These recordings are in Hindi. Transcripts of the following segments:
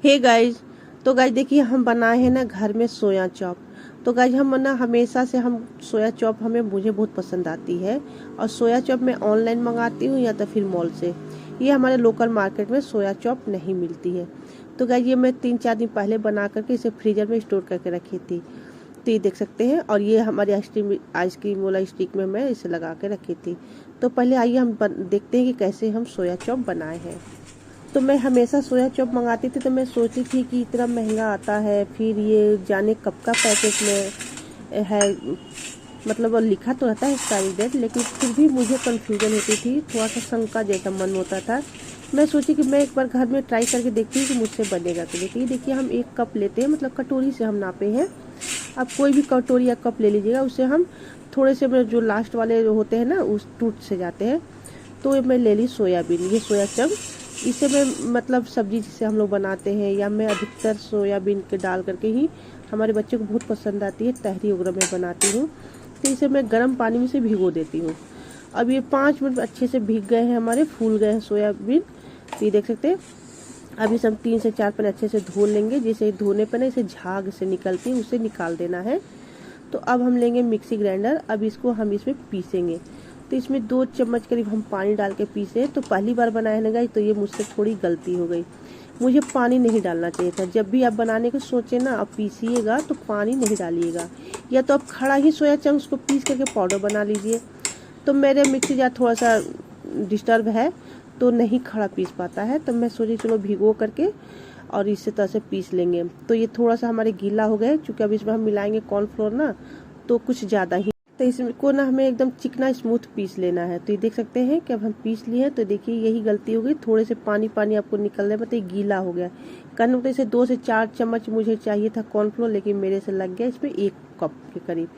हे गाइज, तो गाइज देखिए हम बनाए हैं ना घर में सोया चॉप। तो गाइज हम ना हमेशा से हम सोया चॉप मुझे बहुत पसंद आती है। और सोया चॉप मैं ऑनलाइन मंगाती हूँ या तो फिर मॉल से। ये हमारे लोकल मार्केट में सोया चॉप नहीं मिलती है। तो गाइज ये मैं 3-4 दिन पहले बना करके इसे फ्रीजर में स्टोर करके रखी थी। तो ये देख सकते हैं। और ये हमारी आइसक्रीम वाला स्टिक में मैं इसे लगा के रखी थी। तो पहले आइए हम देखते हैं कि कैसे हम सोया चॉप बनाए हैं। तो मैं हमेशा सोया चॉप मंगाती थी, तो मैं सोचती थी कि इतना महंगा आता है, फिर ये जाने कब का पैकेट में है। मतलब वो लिखा तो रहता है एक्सपायरी डेट, लेकिन फिर भी मुझे कंफ्यूजन होती थी, थोड़ा सा शंका जैसा मन होता था। मैं सोची कि मैं एक बार घर में ट्राई करके देखती हूँ कि मुझसे बनेगा। तो देखिए हम 1 कप लेते हैं, मतलब कटोरी से हम नापे हैं। आप कोई भी कटोरी या कप ले लीजिएगा, उससे हम थोड़े से जो लास्ट वाले होते हैं ना उस टूट से जाते हैं। तो मैं ले ली सोयाबीन, ये सोया चंक। इसे मैं मतलब सब्जी जिसे हम लोग बनाते हैं, या मैं अधिकतर सोयाबीन के डाल करके ही, हमारे बच्चे को बहुत पसंद आती है, तहरी वगैरह में बनाती हूँ। तो इसे मैं गर्म पानी में से भिगो देती हूँ। अब ये 5 मिनट अच्छे से भीग गए हैं, हमारे फूल गए हैं सोयाबीन। तो ये देख सकते हैं। अब इसे हम 3 से 4 पानी अच्छे से धो लेंगे। जैसे धोने पर ना इसे झाग से निकलती है, उसे निकाल देना है। तो अब हम लेंगे मिक्सी ग्राइंडर। अब इसको हम इसमें पीसेंगे। तो इसमें 2 चम्मच करीब हम पानी डाल के पीसे। तो पहली बार बनाया ना गाइस, तो ये मुझसे थोड़ी गलती हो गई। मुझे पानी नहीं डालना चाहिए था। जब भी आप बनाने को सोचे ना, आप पीसिएगा तो पानी नहीं डालिएगा, या तो आप खड़ा ही सोया चंक्स को पीस करके पाउडर बना लीजिए। तो मेरे मिक्सी जार थोड़ा सा डिस्टर्ब है, तो नहीं खड़ा पीस पाता है। तो मैं सोची चलो भिगो करके और इसी तरह से पीस लेंगे। तो ये थोड़ा सा हमारे गीला हो गया, क्योंकि अब इसमें हम मिलाएंगे कॉर्नफ्लोर ना, तो कुछ ज़्यादा ही। तो इसको ना हमें एकदम चिकना स्मूथ पीस लेना है। तो ये देख सकते हैं कि अब हम पीस लिए हैं। तो देखिए यही गलती हो गई, थोड़े से पानी पानी आपको निकलने में, तो ये गीला हो गया। कहने मतलब इसे 2 से 4 चम्मच मुझे चाहिए था कॉर्नफ्लोर, लेकिन मेरे से लग गया इसमें 1 कप के करीब।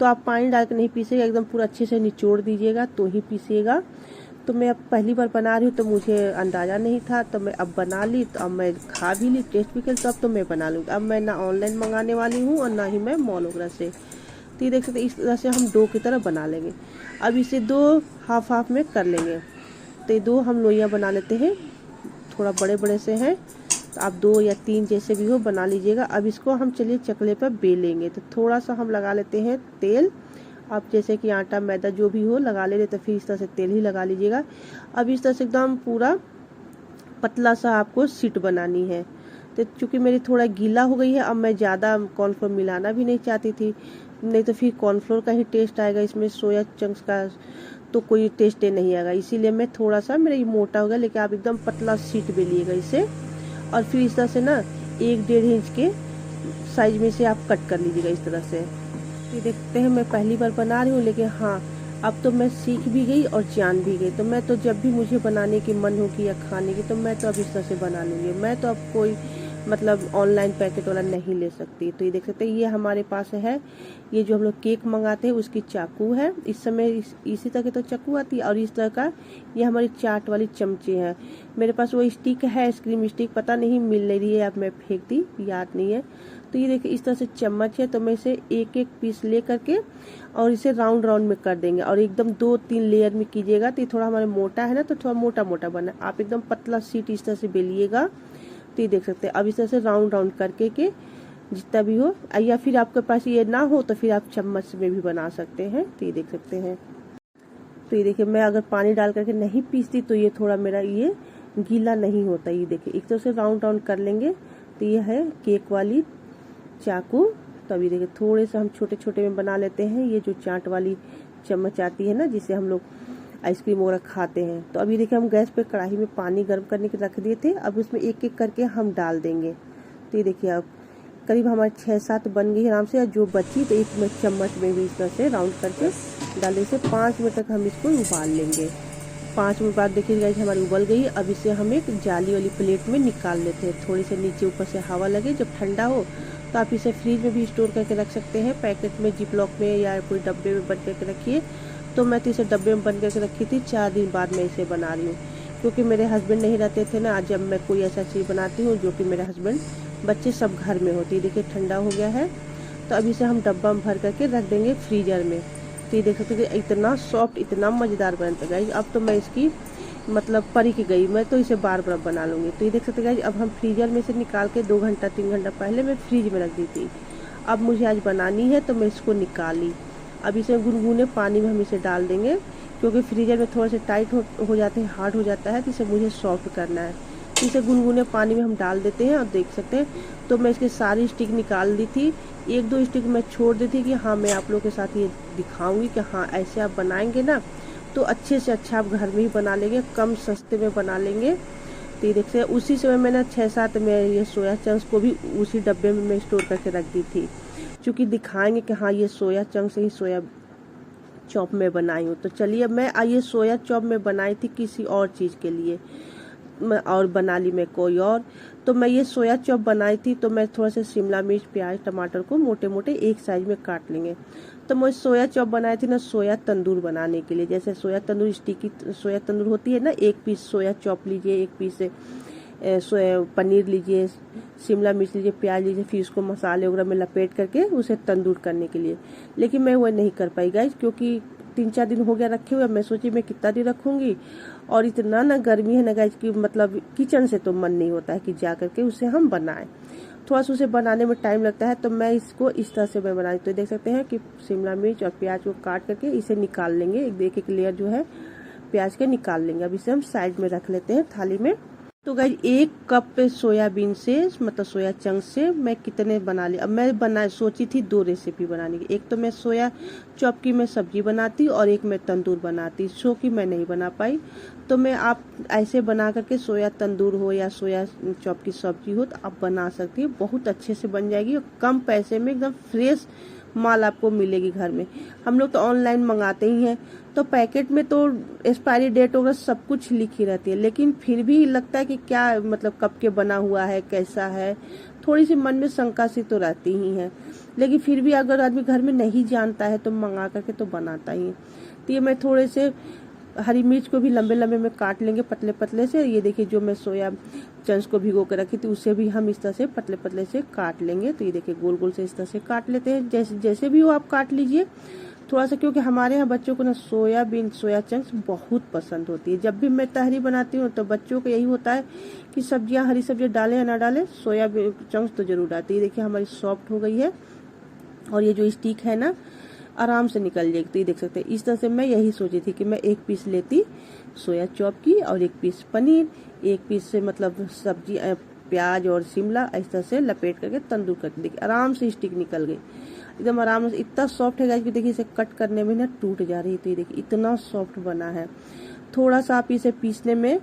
तो आप पानी डाल के नहीं पीसिएगा, एकदम पूरा अच्छे से निचोड़ दीजिएगा तो ही पीसिएगा। तो मैं अब पहली बार बना रही हूँ, तो मुझे अंदाज़ा नहीं था। तो मैं अब बना ली, तो अब मैं खा भी ली, टेस्ट भी कर, तो अब तो मैं बना लूँगी। अब मैं ना ऑनलाइन मंगाने वाली हूँ और ना ही मैं मॉल वगैरह से। तो ये देख सकते इस तरह से हम डो की तरह बना लेंगे। अब इसे 2 हाफ में कर लेंगे। तो ये 2 हम लोइयाँ बना लेते हैं, थोड़ा बड़े बड़े से हैं। तो आप 2 या 3 जैसे भी हो बना लीजिएगा। अब इसको हम चलिए चकले पर बेलेंगे। तो थोड़ा सा हम लगा लेते हैं तेल। आप जैसे कि आटा मैदा जो भी हो लगा ले, तो फिर इस तरह से तेल ही लगा लीजिएगा। अब इस तरह से एकदम पूरा पतला सा आपको शीट बनानी है। तो चूँकि मेरी थोड़ा गीला हो गई है, अब मैं ज़्यादा कॉर्नफ्लोर मिलाना भी नहीं चाहती थी, नहीं तो फिर कॉर्नफ्लोर का ही टेस्ट आएगा, इसमें सोया चंक्स का तो कोई टेस्ट नहीं आएगा। इसीलिए मैं थोड़ा सा, मेरा ये मोटा हो गया, लेकिन आप एकदम पतला शीट बेलिएगा इसे। और फिर इस तरह से ना 1-1.5 इंच के साइज में से आप कट कर लीजिएगा इस तरह से। ये देखते हैं, मैं पहली बार बना रही हूँ, लेकिन हाँ अब तो मैं सीख भी गई और जान भी गई। तो मैं तो जब भी मुझे बनाने की मन होगी या खाने की, तो मैं तो अब इस तरह से बना लूँगी। मैं तो अब कोई मतलब ऑनलाइन पैकेट वाला नहीं ले सकती। तो ये देख सकते हैं, ये हमारे पास है, ये जो हम लोग केक मंगाते हैं उसकी चाकू है। इस समय इसी तरह की तो चाकू आती है, और इस तरह का ये हमारी चाट वाली चमचे है। मेरे पास वो स्टिक है, आइसक्रीम स्टिक, पता नहीं मिल नहीं रही है, अब मैं फेंक दी, याद नहीं है। तो ये देखिए इस तरह से चम्मच है। तो मैं इसे 1-1 पीस ले करके और इसे राउंड राउंड में कर देंगे, और एकदम 2-3 लेयर में कीजिएगा। तो ये थोड़ा हमारा मोटा है ना, तो थोड़ा मोटा मोटा बना, आप एकदम पतला शीट इस तरह से बेलिएगा। तो ये देख सकते हैं। अब इस तरह से राउंड राउंड करके के जितना भी हो, या फिर आपके पास ये ना हो तो फिर आप चम्मच में भी बना सकते हैं। तो ये देख सकते हैं। तो ये देखिए, मैं अगर पानी डाल करके नहीं पीसती तो ये थोड़ा मेरा ये गीला नहीं होता। ये देखिए एक तरह से राउंड राउंड कर लेंगे। तो ये है केक वाली चाकू। तो अभी देखिए थोड़े से हम छोटे छोटे में बना लेते हैं। ये जो चाट वाली चम्मच आती है ना, जिसे हम लोग आइसक्रीम वगैरह खाते हैं। तो अभी देखिए हम गैस पे कढ़ाई में पानी गर्म करने के रख दिए थे। अब उसमें 1-1 करके हम डाल देंगे। तो ये देखिए अब करीब हमारे 6-7 बन गई आराम से। और जो बची तो एक चम्मच में भी इस तरह से राउंड करके डाल देंगे। 5 मिनट तक हम इसको उबाल लेंगे। 5 मिनट बाद देखिए गाइस हमारी उबल गई। अब इसे हम एक जाली वाली प्लेट में निकाल लेते हैं। थोड़ी से नीचे ऊपर से हवा लगे, जब ठंडा हो तो आप इसे फ्रीज में भी स्टोर करके रख सकते हैं, पैकेट में, जिप लॉक में, या कोई डब्बे में बंद करके रखिए। तो मैं तो इसे डब्बे में बंद करके रखी थी। 4 दिन बाद मैं इसे बना रही हूँ, क्योंकि मेरे हस्बैंड नहीं रहते थे ना। आज जब मैं कोई ऐसा चीज़ बनाती हूँ जो कि मेरे हस्बैंड, बच्चे सब घर में होती है। देखिए ठंडा हो गया है। तो अब इसे हम डब्बा में भर करके रख देंगे फ्रीजर में। तो ये देख सकते हैं इतना सॉफ्ट, इतना मज़ेदार बनता है गाइस। अब तो मैं इसकी मतलब परी की गई, मैं तो इसे बार बार बना लूँगी। तो ये देख सकते हैं गाइज, अब हम फ्रीजर में से निकाल के 2 घंटा 3 घंटा पहले मैं फ्रीज में रख दी थी। अब मुझे आज बनानी है तो मैं इसको निकाली। अब इसे गुनगुने पानी में हम इसे डाल देंगे, क्योंकि फ्रीजर में थोड़े से टाइट हो जाते हैं, हार्ड हो जाता है, तो इसे मुझे सॉफ्ट करना है। इसे गुनगुने पानी में हम डाल देते हैं और देख सकते हैं। तो मैं इसकी सारी स्टिक निकाल दी थी, 1-2 स्टिक मैं छोड़ दी थी कि हाँ मैं आप लोगों के साथ ये दिखाऊंगी कि हाँ ऐसे आप बनाएंगे ना तो अच्छे से अच्छा आप घर में ही बना लेंगे, कम सस्ते में बना लेंगे। तो ये देखते हैं उसी समय मैंने 6-7 में ये सोया चंक्स को भी उसी डब्बे में मैं स्टोर करके रख दी थी, क्योंकि दिखाएंगे कि हाँ ये सोया चंक्स ही सोया चॉप में बनाई हूँ। तो चलिए, मैं ये सोया चॉप में बनाई थी किसी और चीज़ के लिए, और बना ली मैं कोई और। तो मैं ये सोया चॉप बनाई थी, तो मैं थोड़ा सा शिमला मिर्च प्याज टमाटर को मोटे मोटे एक साइज में काट लेंगे। तो मैं सोया चॉप बनाई थी ना सोया तंदूर बनाने के लिए। जैसे सोया तंदूर स्टिकी सोया तंदूर होती है ना, 1 पीस सोया चॉप लीजिए, 1 पीस सोया पनीर लीजिए, शिमला मिर्च लीजिए, प्याज लीजिए, फिर उसको मसाले वगैरह में लपेट करके उसे तंदूर करने के लिए। लेकिन मैं वो नहीं कर पाई गाइज, क्योंकि 3-4 दिन हो गया रखे हुए। मैं सोची मैं कितना दिन रखूंगी, और इतना ना गर्मी है ना गाइज कि मतलब किचन से तो मन नहीं होता है कि जा करके उसे हम बनाएं। थोड़ा सा उसे बनाने में टाइम लगता है, तो मैं इसको इस तरह से मैं बनाई। तो देख सकते हैं कि शिमला मिर्च और प्याज को काट करके इसे निकाल लेंगे, एक एक लेयर जो है प्याज के निकाल लेंगे। अब इसे हम साइड में रख लेते हैं थाली में। तो गाइज 1 कप सोयाबीन से मतलब सोया चंक्स से मैं कितने बना ली। अब मैं सोची थी 2 रेसिपी बनाने की, एक तो मैं सोया चॉप की मैं सब्जी बनाती और एक मैं तंदूर बनाती, सो कि मैं नहीं बना पाई। तो मैं आप ऐसे बना करके सोया तंदूर हो या सोया चॉप की सब्जी हो तो आप बना सकती है, बहुत अच्छे से बन जाएगी और कम पैसे में एकदम फ्रेश माल आपको मिलेगी घर में। हम लोग तो ऑनलाइन मंगाते ही हैं, तो पैकेट में तो एक्सपायरी डेट वगैरह सब कुछ लिखी रहती है, लेकिन फिर भी लगता है कि क्या मतलब कब के बना हुआ है, कैसा है, थोड़ी सी मन में शंका सी तो रहती ही है। लेकिन फिर भी अगर आदमी घर में नहीं जानता है तो मंगा करके तो बनाता ही है। तो ये मैं थोड़े से हरी मिर्च को भी लंबे लंबे में काट लेंगे पतले पतले से। ये देखिए जो मैं सोया चंक्स को भिगो के रखी थी उसे भी हम इस तरह से पतले पतले से काट लेंगे। तो ये देखिए गोल गोल से इस तरह से काट लेते हैं, जैसे जैसे भी हो आप काट लीजिए थोड़ा सा, क्योंकि हमारे यहाँ बच्चों को ना सोयाबीन सोया चंक्स बहुत पसंद होती है। जब भी मैं तहरी बनाती हूँ तो बच्चों को यही होता है कि सब्जियाँ हरी सब्जियाँ डालें या ना डालें, सोयाबीन चंक्स तो जरूर डालती है। देखिए हमारी सॉफ्ट हो गई है और ये जो स्टिक है ना आराम से निकल जाएगी। तो ये देख सकते हैं इस तरह से मैं यही सोची थी कि मैं 1 पीस लेती सोया चॉप की और 1 पीस पनीर, 1 पीस से मतलब सब्जी प्याज और शिमला इस तरह से लपेट करके तंदूर करके देखिए आराम से स्टिक निकल गई एकदम आराम से। इतना सॉफ्ट है गाइस कि देखिए इसे कट करने में ना टूट जा रही है। तो ये देखिए इतना सॉफ्ट बना है। थोड़ा सा आप इसे पीसने में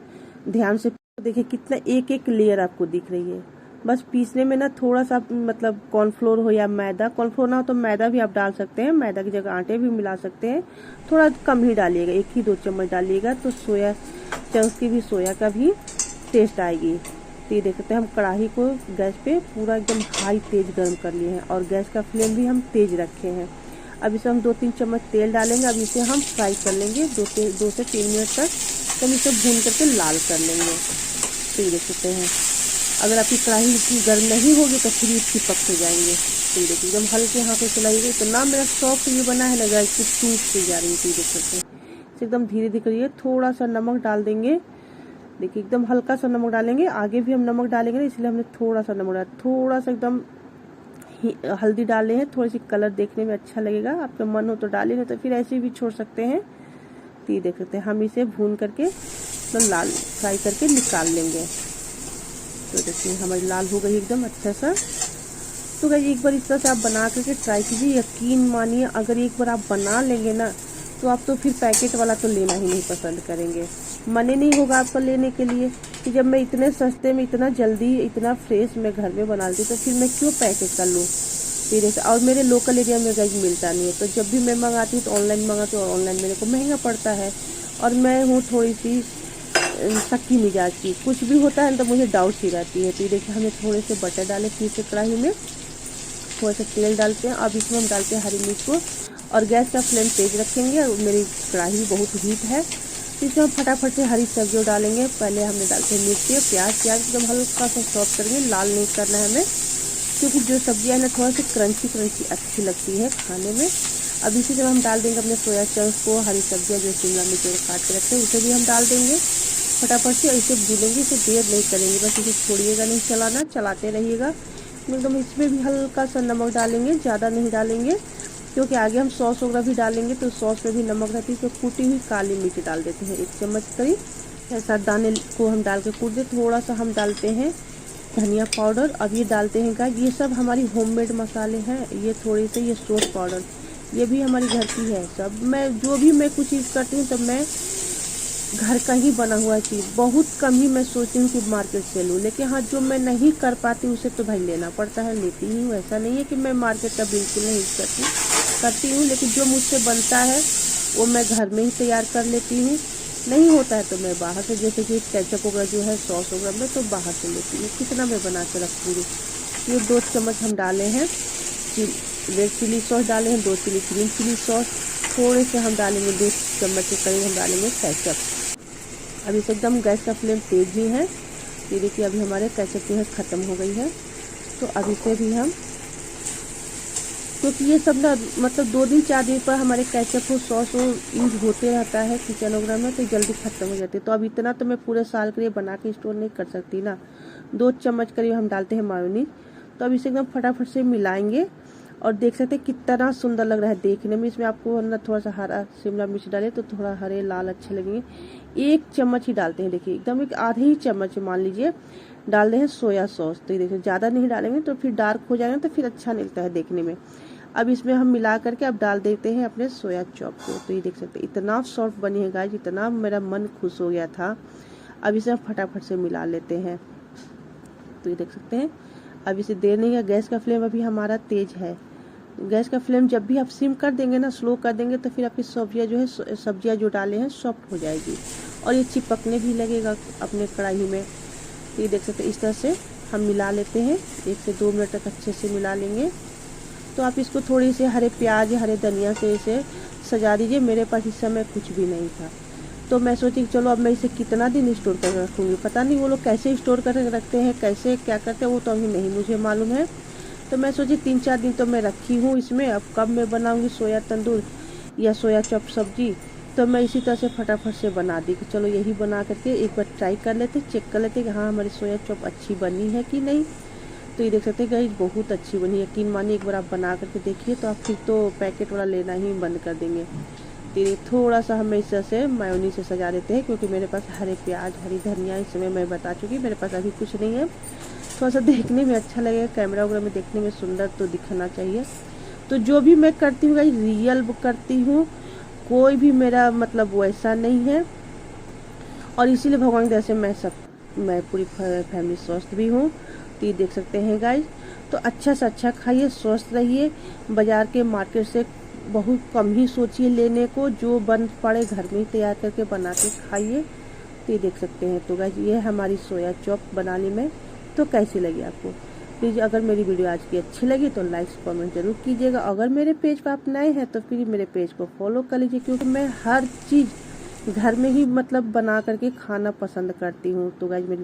ध्यान से देखिए कितना एक एक लेयर आपको दिख रही है। बस पीसने में ना थोड़ा सा मतलब कॉर्नफ्लोर हो या मैदा, कॉर्नफ्लोर ना हो तो मैदा भी आप डाल सकते हैं, मैदा की जगह आटे भी मिला सकते हैं, थोड़ा कम ही डालिएगा, 1 ही 2 चम्मच डालिएगा तो सोया चंक्स की भी सोया का भी टेस्ट आएगी। तो ये देख सकते हैं हम कढ़ाई को गैस पे पूरा एकदम हाई तेज गर्म कर लिए हैं और गैस का फ्लेम भी हम तेज रखे हैं। अब इसे हम 2-3 चम्मच तेल डालेंगे। अब इसे हम फ्राई कर लेंगे 2 से 3 मिनट तक, तो हम इसे भून करके लाल कर लेंगे। तो ये देख सकते हैं अगर आपकी कढ़ाई गर्म नहीं होगी तो फिर इसकी पक से जाएंगे। तो ये देखिए एकदम हल्के हाथों से चलाइएगा, इतना मेरा सॉफ्ट ये बना है ना गैस की टूट से जा रही है। तो ये देख सकते हैं एकदम धीरे धीरे करिए। थोड़ा सा नमक डाल देंगे, देखिए एकदम हल्का सा नमक डालेंगे, आगे भी हम नमक डालेंगे ना इसलिए हमने थोड़ा सा नमक डाला। थोड़ा सा एकदम हल्दी डाले हैं, थोड़ी सी कलर देखने में अच्छा लगेगा, आपका मन हो तो डालें, नहीं तो फिर ऐसे भी छोड़ सकते हैं। तो ये देख सकते हैं हम इसे भून करके एकदम लाल फ्राई करके निकाल लेंगे। तो देखिए हमारी लाल हो गई एकदम अच्छा सा। तो गाइस एक बार इस तरह से आप बना करके ट्राई कीजिए, यकीन मानिए अगर एक बार आप बना लेंगे ना तो आप तो फिर पैकेट वाला तो लेना ही नहीं पसंद करेंगे, मन ही नहीं होगा आपका लेने के लिए कि जब मैं इतने सस्ते में इतना जल्दी इतना फ्रेश मैं घर में बनाती तो फिर मैं क्यों पैकेट का लूँ। फिर और मेरे लोकल एरिया में गाइस मिलता नहीं है, तो जब भी मैं मंगाती हूँ तो ऑनलाइन मंगाती हूँ और ऑनलाइन मेरे को महंगा पड़ता है। और मैं हूँ थोड़ी सी शक्की मिजाज की, कुछ भी होता है तो मुझे डाउट सी रहती है। तो ये देखिए हमें थोड़े से बटर डाले फिर से कढ़ाई में, थोड़ा सा तेल डालते हैं। अब इसमें हम डालते हैं हरी मिर्च को और गैस का फ्लेम तेज रखेंगे। और मेरी कढ़ाई बहुत हीट है, तो इसमें हम फटाफट से हरी सब्जियों डालेंगे। पहले हमने डालते हैं मिर्ची प्याज एकदम हल्का सा सॉफ्ट करेंगे, लाल नहीं करना है हमें, क्योंकि जो सब्जियाँ है ना थोड़ा सी क्रंची क्रंची अच्छी लगती है खाने में। अब इसी तरह हम डाल देंगे अपने सोया चंक्स को, हरी सब्जियाँ जो शिमला मिर्च काट के रखते हैं उसे भी हम डाल देंगे। फटाफट से ऐसे भूलेंगे, इसे देर नहीं करेंगे, बस इसे छोड़िएगा नहीं, चलाना, चलाते रहिएगा एकदम। इसमें भी हल्का सा नमक डालेंगे, ज़्यादा नहीं डालेंगे क्योंकि आगे हम सॉस वगैरह भी डालेंगे तो सॉस में भी नमक रहती है। तो कूटी हुई काली मिर्च डाल देते हैं 1 चम्मच करीब, ऐसा दाने को हम डाल के कूट दे। थोड़ा सा हम डालते हैं धनिया पाउडर। अब ये डालते हैं गाइस, ये सब हमारी होममेड मसाले हैं। ये थोड़ी से ये सौंफ पाउडर, ये भी हमारी घर की है सब। मैं जो भी मैं कुछ चीज़ करती हूँ तब मैं घर का ही बना हुआ चीज़, बहुत कम ही मैं सोचती हूँ कि मार्केट से लूँ, लेकिन हाँ जो मैं नहीं कर पाती उसे तो भाई लेना पड़ता है, लेती ही हूँ। ऐसा नहीं है कि मैं मार्केट का बिल्कुल नहीं करती हूँ, लेकिन जो मुझसे बनता है वो मैं घर में ही तैयार कर लेती हूँ। नहीं होता है तो मैं बाहर से, जैसे कि केचप वगैरह जो है सॉस वगैरह में तो बाहर से लेती हूँ। कितना मैं बना के रखूँगी। ये 2 चम्मच हम डाले हैं रेड चिली सॉस, डाले हैं 2 चिली ग्रीन चिली सॉस, थोड़े से हम डालेंगे 2 चम्मच के करीब हम डालेंगे केचप। अब इसे एकदम गैस का फ्लेम तेज ही है। ये देखिए अभी हमारे केचप जो है ख़त्म हो गई है। तो अब इसे भी हम, क्योंकि ये सब ना मतलब 2 दिन 4 दिन पर हमारे केचप हो सॉस हो यूज होते रहता है किचन वगैरह में, तो जल्दी ख़त्म हो जाती है। तो अब इतना तो मैं पूरे साल के लिए बना के स्टोर नहीं कर सकती ना। 2 चम्मच करीब हम डालते हैं मायोनीज। तो अब इसे एकदम फटाफट से मिलाएंगे और देख सकते हैं कितना सुंदर लग रहा है देखने में। इसमें आपको ना थोड़ा सा हरा शिमला मिर्च डाले तो थोड़ा हरे लाल अच्छे लगेंगे। 1 चम्मच ही डालते हैं, देखिए एकदम एक आधे ही चम्मच मान लीजिए डाल रहे हैं सोया सॉस। तो ये देखिए ज़्यादा नहीं डालेंगे तो फिर डार्क हो जाएगा तो फिर अच्छा नहीं लगता है देखने में। अब इसमें हम मिला करके अब डाल देते हैं अपने सोया चॉप को। तो ये देख सकते हैं इतना सॉफ्ट बनी है गाइस, इतना मेरा मन खुश हो गया था। अब इसे हम फटाफट से मिला लेते हैं। तो ये देख सकते हैं अब इसे देर नहीं है। गैस का फ्लेम अभी हमारा तेज है। गैस का फ्लेम जब भी आप सिम कर देंगे ना, स्लो कर देंगे, तो फिर आपकी सब्जियां जो है सब्जियां जो डाले हैं सॉफ्ट हो जाएगी और ये चिपकने भी लगेगा अपने कढ़ाई में। तो ये देख सकते हैं इस तरह से हम मिला लेते हैं। 1 से 2 मिनट तक अच्छे से मिला लेंगे। तो आप इसको थोड़ी से हरे प्याज हरे धनिया से इसे सजा दीजिए। मेरे पास इस समय कुछ भी नहीं था तो मैं सोची कि चलो अब मैं इसे कितना दिन स्टोर कर रखूँगी। पता नहीं वो लोग कैसे स्टोर कर रखते हैं, कैसे क्या करते हैं, वो तो अभी नहीं मुझे मालूम है। तो मैं सोची 3-4 दिन तो मैं रखी हूँ इसमें। अब कब मैं बनाऊँगी सोया तंदूर या सोया चॉप सब्जी, तो मैं इसी तरह से फटाफट से बना दी कि चलो यही बना करके एक बार ट्राई कर लेते, चेक कर लेते कि हाँ हमारी सोया चॉप अच्छी बनी है कि नहीं। तो ये देख सकते हैं गाइस बहुत अच्छी बनी है, यकीन मानिए। एक बार आप बना करके देखिए तो आप फिर तो पैकेट वाला लेना ही बंद कर देंगे। तो थोड़ा सा हम इस तरह से मायोनीज से सजा देते हैं, क्योंकि मेरे पास हरे प्याज हरी धनिया इस समय मैं बता चुकी, मेरे पास अभी कुछ नहीं है। थोड़ा सा देखने में अच्छा लगेगा, कैमरा वगैरह में देखने में सुंदर तो दिखना चाहिए। तो जो भी मैं करती हूँ गाइस रियल करती हूँ, कोई भी मेरा मतलब वैसा नहीं है। और इसीलिए भगवान की दया से मैं पूरी फैमिली स्वस्थ भी हूँ। तो ये देख सकते हैं गाइस। तो अच्छा से अच्छा खाइए, स्वस्थ रहिए। बाजार के मार्केट से बहुत कम ही सोचिए लेने को, जो बन पड़े घर में ही तैयार करके बना के खाइए। तो ये देख सकते हैं। तो गाइस ये हमारी सोया चॉप बनाने में। तो कैसी लगी आपको प्लीज़, अगर मेरी वीडियो आज की अच्छी लगी तो लाइक कमेंट जरूर कीजिएगा। अगर मेरे पेज पर आप नए हैं तो फिर मेरे पेज को फॉलो कर लीजिए, क्योंकि मैं हर चीज़ घर में ही मतलब बना करके खाना पसंद करती हूँ। तो गाइस मेरी